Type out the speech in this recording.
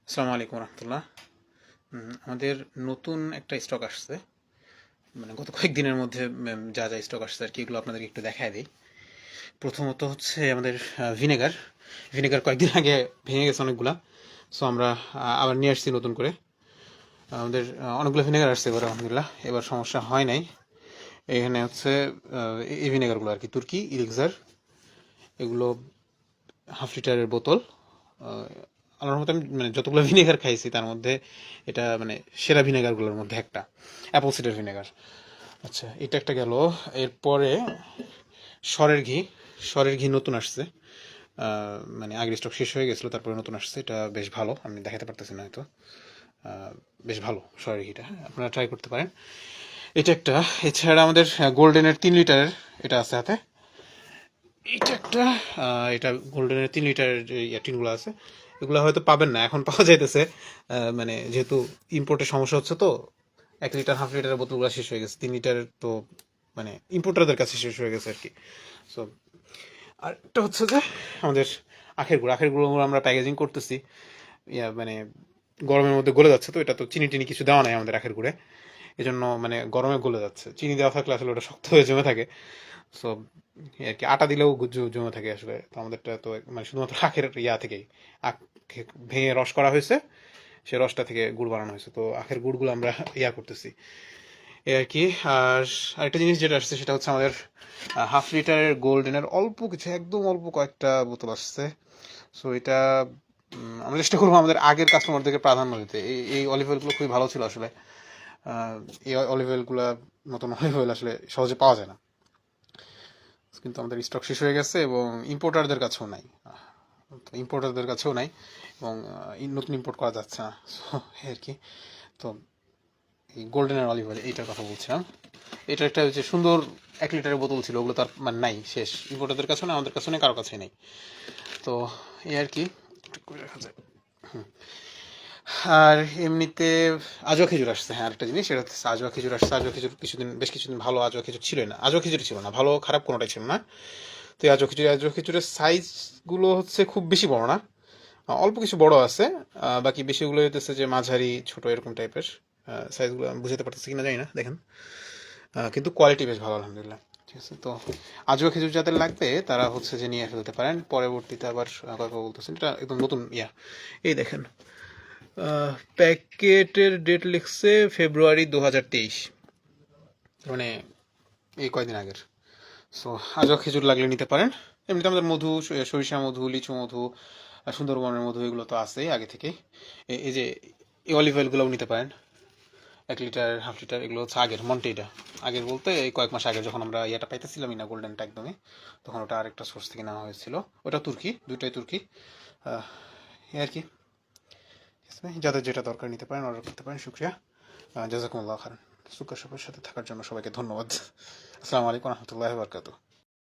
আসসালামু আলাইকুম রহমতুল্লাহ। আমাদের নতুন একটা স্টক আসছে, মানে গত কয়েকদিনের মধ্যে যা যা স্টক আসছে আর কি, এগুলো আপনাদেরকে একটু দেখায় দিই। প্রথমত হচ্ছে আমাদের ভিনেগার। ভিনেগার কয়েকদিন আগে ভেঙে গেছে অনেকগুলা, সো আমরা আবার নিয়ে আসছি নতুন করে। আমাদের অনেকগুলো ভিনেগার আসছে এবার, আলহামদুলিল্লাহ এবার সমস্যা হয় নাই। এখানে হচ্ছে এই ভিনেগারগুলো আর কি, তুর্কি ইলিক্সার, এগুলো হাফ লিটারের বোতল। আল্লাহর মতো আমি মানে যতগুলো ভিনেগার খাইছি তার মধ্যে এটা মানে সেরা ভিনেগারগুলোর মধ্যে একটা, অ্যাপল সিডার ভিনেগার। আচ্ছা, এটা একটা গেল। এরপরে সরের ঘি। সরের ঘি নতুন আসছে, মানে আগের স্টক শেষ হয়ে গেছিলো, তারপরে নতুন আসছে। এটা বেশ ভালো, আমি দেখাতে পারতেছি না হয়তো। বেশ ভালো সরের ঘিটা, হ্যাঁ আপনারা ট্রাই করতে পারেন। এটা একটা। এছাড়া আমাদের গোল্ডেনের 3 লিটারের এটা আছে হাতে। এটা একটা। এটা গোল্ডেনের 3 লিটারের যে টিনগুলো আছে, এগুলো হয়তো পাবেন না, এখন পাওয়া যাইতেছে। মানে যেহেতু ইম্পোর্টের সমস্যা হচ্ছে, তো 1 লিটার হাফ লিটারের বোতলগুলো শেষ হয়ে গেছে। 3 লিটারের তো মানে ইম্পোর্টারদের কাছে শেষ হয়ে গেছে আর কি। সো আর একটা হচ্ছে যে আমাদের আখের গুঁড়ো আমরা প্যাকেজিং করতেছি, মানে গরমের মধ্যে গলে যাচ্ছে, তো এটা তো চিনি টিনি কিছু দেওয়া নাই আমাদের আখের গুঁড়ে, এই জন্য মানে গরমে গলে যাচ্ছে। চিনি দেওয়া থাকলে আসলে ওটা শক্ত হয়ে জমে থাকে। সো আর কি, আটা দিলেও জমে থাকে আসলে। তো আমাদেরটা তো মানে শুধুমাত্র আখের থেকেই, আখ ভেঙে রস করা হয়েছে, সে রসটা থেকে গুড় বানানো হয়েছে। তো আখের গুড়গুলো আমরা করতেছি এই আর কি। আর আরেকটা জিনিস যেটা আসছে সেটা হচ্ছে আমাদের হাফ লিটারের গোল্ডেনের অল্প কিছু, একদম অল্প কয়েকটা বোতল আসছে। সো এটা আমরা চেষ্টা করবো আমাদের আগের কাস্টমারদেরকে প্রাধান্য দিতে। এই অলিভ অয়েলগুলো খুবই ভালো ছিল আসলে। এই অলিভ অয়েলগুলো, নতুন অলিভ অয়েল আসলে সহজে পাওয়া যায় না, কিন্তু আমাদের স্টক শেষ হয়ে গেছে এবং ইম্পোর্টারদের কাছেও নাই। ইম্পোর্টারদের কাছেও নাই এবং নতুন ইম্পোর্ট করা যাচ্ছে না। সো আর কি। তো এই গোল্ডেনের অলিভ অয়েল এইটার কথা বলছিলাম। এটা একটা হচ্ছে সুন্দর 1 লিটারের বোতল ছিল, ওগুলো তার মানে নাই, শেষ। ইম্পোর্টারদের কাছেও নেই, আমাদের কাছেও নেই, কারো কাছেই নেই। তো এই আর কি, একটু করে রাখা যায়। আর এমনিতে আজোয়া খেজুর আসছে। হ্যাঁ, আরেকটা জিনিস, সেটা হচ্ছে আজোয়া খেজুর আসছে। আজোয়া খেজুর বেশ কিছুদিন ভালো আজোয়া খেজুর ছিল না, আজোয়া খেজুর ছিল না, ভালো খারাপ কোনোটাই ছিল না। তো এই আজোয়া খেজুরের সাইজগুলো হচ্ছে খুব বেশি বড় না, অল্প কিছু বড় আছে। বাকি বেশিগুলো হইতেছে যে মাঝারি ছোট এরকম টাইপের সাইজগুলো। আমি বুঝতে পারতেছি কিনা জানি না, দেখেন। কিন্তু কোয়ালিটি বেশ ভালো, আলহামদুলিল্লাহ। ঠিক আছে। তো আজোয়া খেজুর যাদের লাগবে তারা হচ্ছে যে নিয়ে ফেলতে পারেন। পরবর্তীতে আবার কথা বলতেছেন, এটা একদম নতুন এই দেখেন, প্যাকেটের ডেট লিখছে February 2023, মানে এই কয়দিন আগের। সো আজও খেজুর লাগলে নিতে পারেন। এমনিতে আমাদের মধু, সরিষা মধু, লিচু মধু, সুন্দরবনের মধু, এগুলো তো আছেই আগে থেকেই। এই যে এই অলিভ অয়েলগুলোও নিতে পারেন, 1 লিটার হাফ লিটার, এগুলো হচ্ছে আগের মন্টেটা। আগের বলতে এই কয়েক মাস আগে, যখন আমরা পাইতেছিলাম না গোল্ডেনটা একদমই, তখন ওটা আরেকটা সোর্স থেকে নেওয়া হয়েছিল। ওটা তুর্কি, দুইটাই তুর্কি। এই আর কি। যাদের যেটা দরকার নিতে পারেন, অর্ডার করতে পারেন। শুক্রিয়া, জাজাকুমুল্লাহ খান। সুকার সাথে থাকার জন্য সবাইকে ধন্যবাদ। আসসালামু আলাইকুম রহমতুল্লাহ বরকাত।